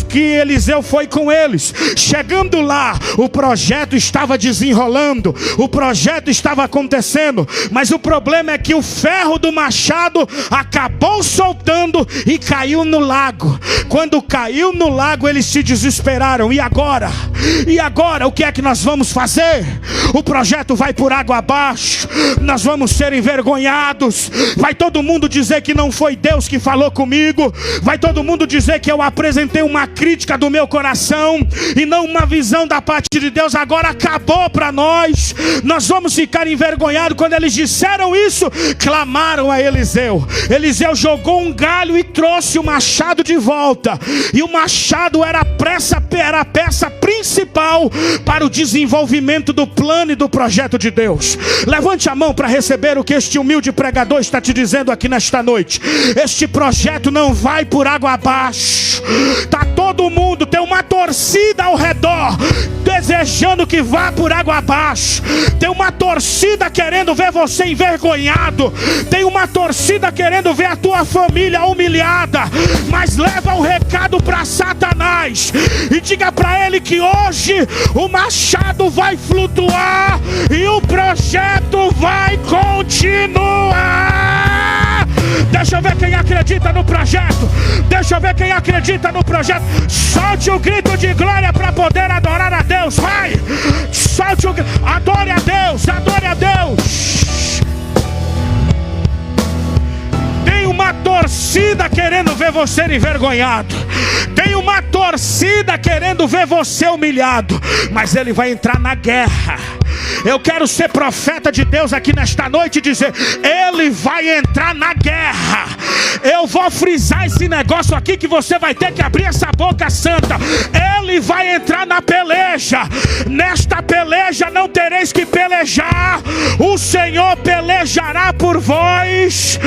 que Eliseu foi com eles. Chegando lá, o projeto estava desenrolando, o projeto estava acontecendo, mas o problema é que o ferro do machado acabou soltando e caiu no lago. Quando caiu no lago, eles se desesperaram. E agora? O que é que nós vamos fazer? O projeto vai por água abaixo, nós vamos ser envergonhados. Vai todo mundo dizer que não foi Deus que falou comigo, vai todo mundo dizer que eu apresentei uma crítica do meu coração e não uma visão da parte de Deus. Agora acabou para nós, nós vamos ficar envergonhados. Quando eles disseram isso, clamaram a Eliseu. Eliseu jogou um galho e trouxe o machado de volta, e o machado era a peça principal para o desenvolvimento do plano e do projeto de Deus. Levante Levante a mão para receber o que este humilde pregador está te dizendo aqui nesta noite. Este projeto não vai por água abaixo. Está todo mundo, tem uma torcida ao redor desejando que vá por água abaixo. Tem uma torcida querendo ver você envergonhado. Tem uma torcida querendo ver a tua família humilhada. Mas leva o recado para Satanás e diga para ele que hoje o machado vai flutuar e o projeto vai continuar. Deixa eu ver quem acredita no projeto. Deixa eu ver quem acredita no projeto. Solte o grito de glória para poder adorar a Deus. Vai! Solte o grito. Adore a Deus, adore a Deus. Tem uma torcida querendo ver você envergonhado. Tem uma torcida querendo ver você humilhado. Mas ele vai entrar na guerra. Eu quero ser profeta de Deus aqui nesta noite e dizer: ele vai entrar na guerra. Eu vou frisar esse negócio aqui que você vai ter que abrir essa boca santa. Ele vai entrar na peleja. Nesta peleja não tereis que pelejar. O Senhor pelejará por vós.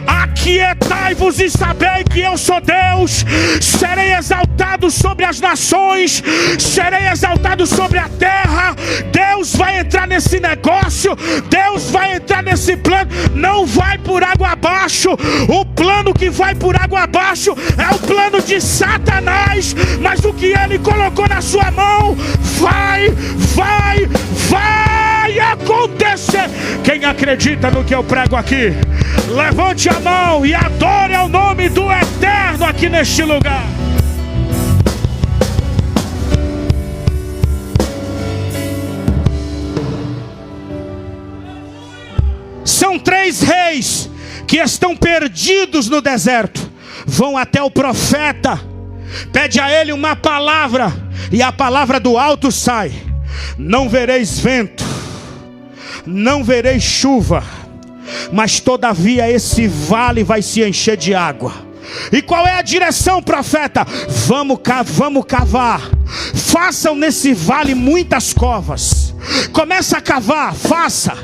Aquietai-vos e sabei que eu sou Deus. Serei exaltado sobre as nações. Serei exaltado sobre a terra. Deus vai entrar nesse negócio. Deus vai entrar nesse plano. Não vai por água abaixo. O plano que vai por água abaixo é o plano de Satanás. Mas o que ele colocou na sua mão vai acontecer. Quem acredita no que eu prego aqui, levante a mão e adore ao nome do Eterno aqui neste lugar. São 3 reis que estão perdidos no deserto. Vão até o profeta, pede a ele uma palavra, e a palavra do alto sai: não vereis vento, não vereis chuva, mas todavia esse vale vai se encher de água. E qual é a direção, profeta? Vamos cavar. Façam nesse vale muitas covas. Começa a cavar, faça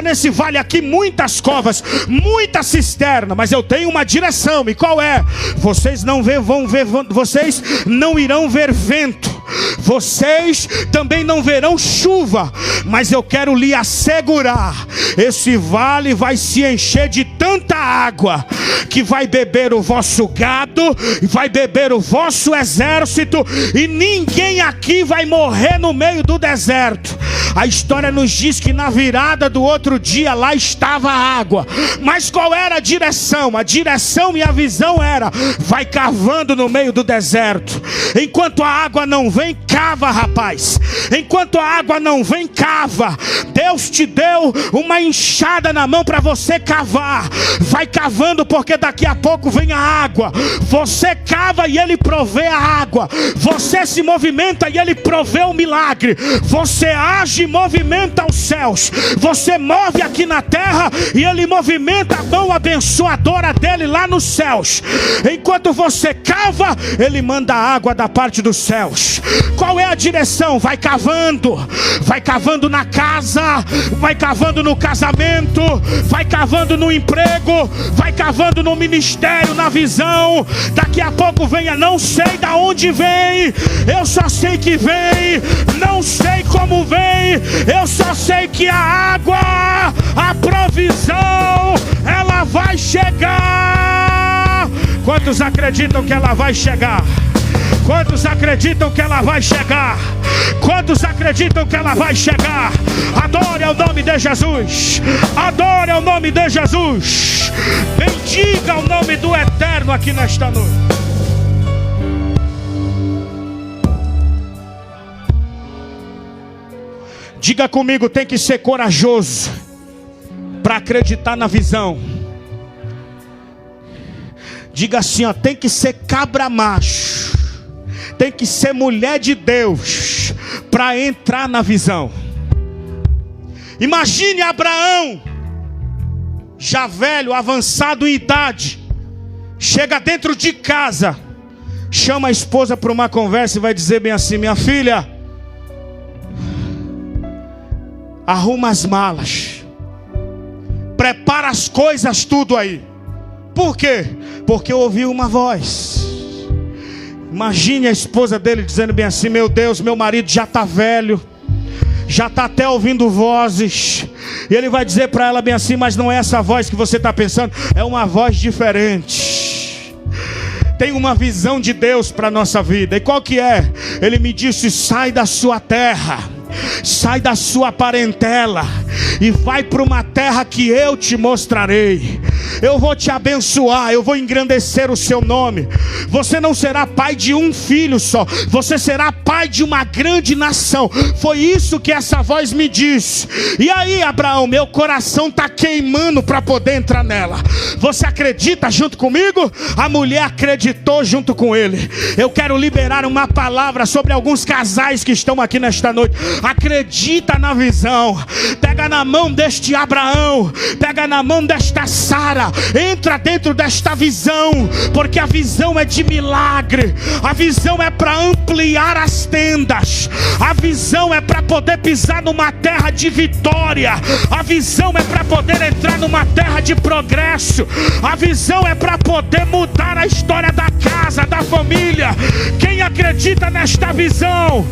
nesse vale aqui muitas covas, muita cisterna. Mas eu tenho uma direção, e qual é? Vocês não vocês não irão ver vento, vocês também não verão chuva, mas eu quero lhe assegurar: esse vale vai se encher de tanta água que vai beber o vosso gado, vai beber o vosso exército, e ninguém aqui vai morrer no meio do deserto. A história nos diz que na virada do outro dia lá estava a água. Mas qual era a direção? A direção e a visão era: vai cavando no meio do deserto. Enquanto a água não vem, cava, rapaz. Enquanto a água não vem, cava. Deus te deu uma enxada na mão para você cavar. Vai cavando, porque daqui a pouco vem a água. Você cava e ele provê a água. Você se movimenta e ele provê o milagre. Você age e movimenta os céus. Você move aqui na terra e ele movimenta a mão abençoadora dele lá nos céus. Enquanto você cava, ele manda água da parte dos céus. Qual é a direção? Vai cavando na casa, vai cavando no casamento, vai cavando no emprego, vai cavando no ministério, na visão. Daqui a pouco venha, não sei da onde vem, eu só sei que vem, não sei como vem, eu só sei que a água, a provisão, ela vai chegar. Quantos acreditam que ela vai chegar? Quantos acreditam que ela vai chegar? Quantos acreditam que ela vai chegar? Adore ao nome de Jesus. Adore ao nome de Jesus. Bendiga o nome do Eterno aqui nesta noite. Diga comigo: tem que ser corajoso para acreditar na visão. Diga assim, ó: tem que ser cabra macho, tem que ser mulher de Deus para entrar na visão. Imagine Abraão, já velho, avançado em idade, chega dentro de casa, chama a esposa para uma conversa e vai dizer bem assim: minha filha, arruma as malas, mudar as coisas tudo aí. Por quê? Porque ouviu uma voz. Imagine a esposa dele dizendo bem assim: meu Deus, meu marido já está velho, já está até ouvindo vozes. E ele vai dizer para ela bem assim: mas não é essa voz que você está pensando, é uma voz diferente. Tem uma visão de Deus para a nossa vida. E qual que é? Ele me disse: sai da sua terra, sai da sua parentela e vai para uma terra que eu te mostrarei. Eu vou te abençoar, eu vou engrandecer o seu nome. Você não será pai de um filho só, você será pai de uma grande nação. Foi isso que essa voz me disse. E aí, Abraão, meu coração está queimando para poder entrar nela. Você acredita junto comigo? A mulher acreditou junto com ele. Eu quero liberar uma palavra sobre alguns casais que estão aqui nesta noite. Acredita na visão. Pega na mão deste Abraão, pega na mão desta Sara, entra dentro desta visão, porque a visão é de milagre, a visão é para ampliar as tendas, a visão é para poder pisar numa terra de vitória, a visão é para poder entrar numa terra de progresso, a visão é para poder mudar a história da casa, da família. Quem acredita nesta visão?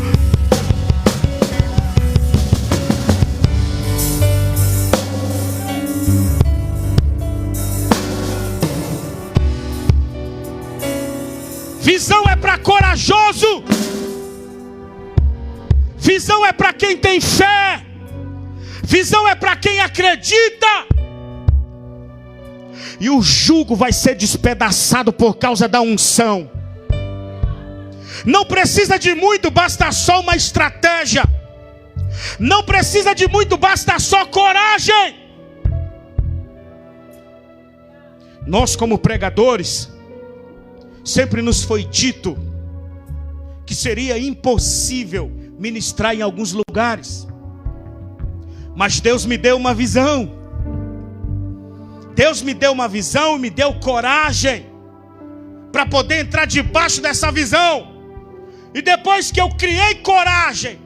Visão é para corajoso. Visão é para quem tem fé. Visão é para quem acredita. E o jugo vai ser despedaçado por causa da unção. Não precisa de muito, basta só uma estratégia. Não precisa de muito, basta só coragem. Nós, como pregadores, sempre nos foi dito que seria impossível ministrar em alguns lugares. Mas Deus me deu uma visão. Deus me deu uma visão e me deu coragem para poder entrar debaixo dessa visão. E depois que eu criei coragem,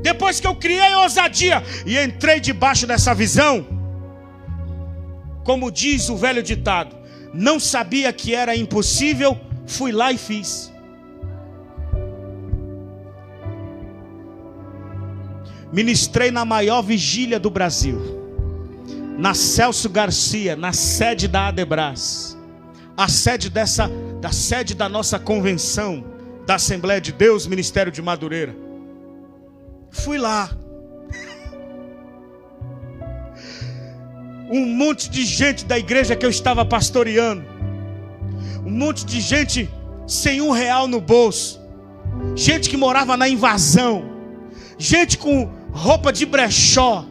depois que eu criei ousadia e entrei debaixo dessa visão, como diz o velho ditado, não sabia que era impossível, fui lá e fiz. Ministrei na maior vigília do Brasil, na Celso Garcia, na sede da Adebras, a sede da sede da nossa convenção da Assembleia de Deus, Ministério de Madureira. Fui lá. Um monte de gente da igreja que eu estava pastoreando, um monte de gente sem R$1 no bolso, gente que morava na invasão, gente com roupa de brechó.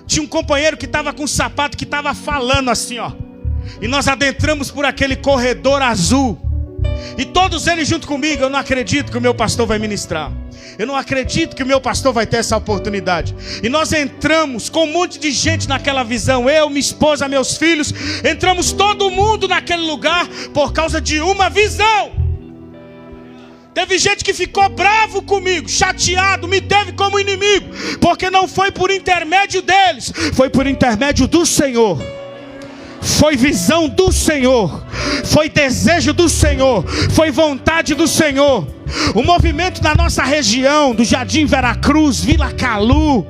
Tinha um companheiro que estava com um sapato que estava falando assim, ó. E nós adentramos por aquele corredor azul, e todos eles junto comigo. Eu não acredito que o meu pastor vai ministrar, eu não acredito que o meu pastor vai ter essa oportunidade. E nós entramos com um monte de gente naquela visão. Eu, minha esposa, meus filhos, entramos todo mundo naquele lugar por causa de uma visão. Teve gente que ficou bravo comigo, chateado, me teve como inimigo, porque não foi por intermédio deles, foi por intermédio do Senhor. Foi visão do Senhor, foi desejo do Senhor, foi vontade do Senhor. O movimento da nossa região, do Jardim Veracruz, Vila Calu,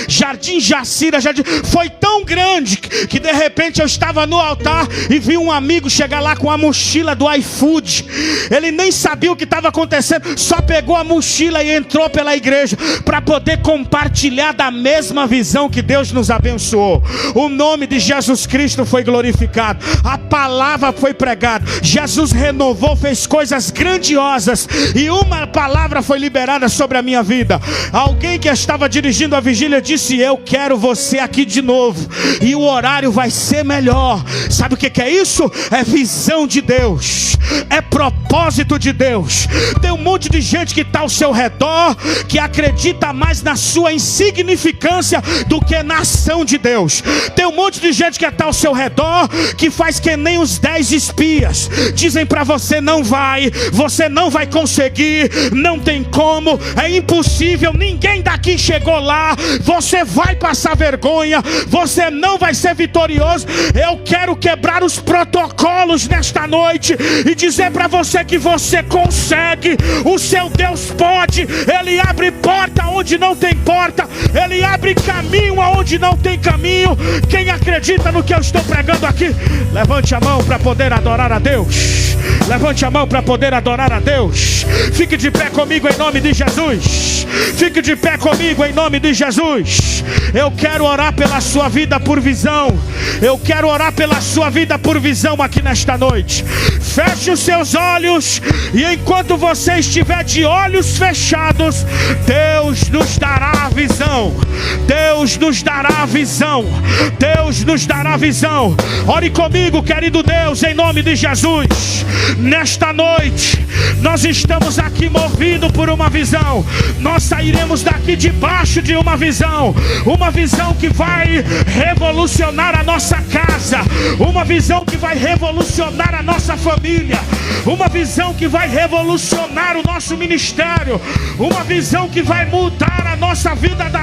Jardim Jacira, foi tão grande que de repente eu estava no altar e vi um amigo chegar lá com a mochila do iFood. Ele nem sabia o que estava acontecendo, só pegou a mochila e entrou pela igreja para poder compartilhar da mesma visão que Deus nos abençoou. O nome de Jesus Cristo foi glorificado, a palavra foi pregada, Jesus renovou, fez coisas grandiosas, e uma palavra foi liberada sobre a minha vida. Alguém que estava dirigindo a vigília disse: eu quero você aqui de novo, e o horário vai ser melhor. Sabe o que é isso? É visão de Deus, é propósito de Deus. Tem um monte de gente que está ao seu redor, que acredita mais na sua insignificância do que na ação de Deus. Tem um monte de gente que está ao seu redor, que faz nem os 10 espias dizem para você: não vai, você não vai conseguir, não tem como, é impossível, ninguém daqui chegou lá, você vai passar vergonha, você não vai ser vitorioso. Eu quero quebrar os protocolos nesta noite e dizer para você que você consegue. O seu Deus pode. Ele abre porta onde não tem porta, Ele abre caminho aonde não tem caminho. Quem acredita no que eu estou pregando aqui, levante a mão para poder adorar a Deus. Levante a mão para poder adorar a Deus. Fique de pé comigo em nome de Jesus. Fique de pé comigo em nome de Jesus. Eu quero orar pela sua vida por visão. Eu quero orar pela sua vida por visão aqui nesta noite. Feche os seus olhos, e enquanto você estiver de olhos fechados, Deus nos dará a visão. Deus nos dará a visão. Deus nos dará a visão. Ore comigo, querido Deus, em nome de Jesus. Nesta noite, nós estamos aqui movidos por uma visão. Nós sairemos daqui debaixo de uma visão que vai revolucionar a nossa casa, uma visão que vai revolucionar a nossa família, uma visão que vai revolucionar o nosso ministério, uma visão que vai mudar a nossa vida da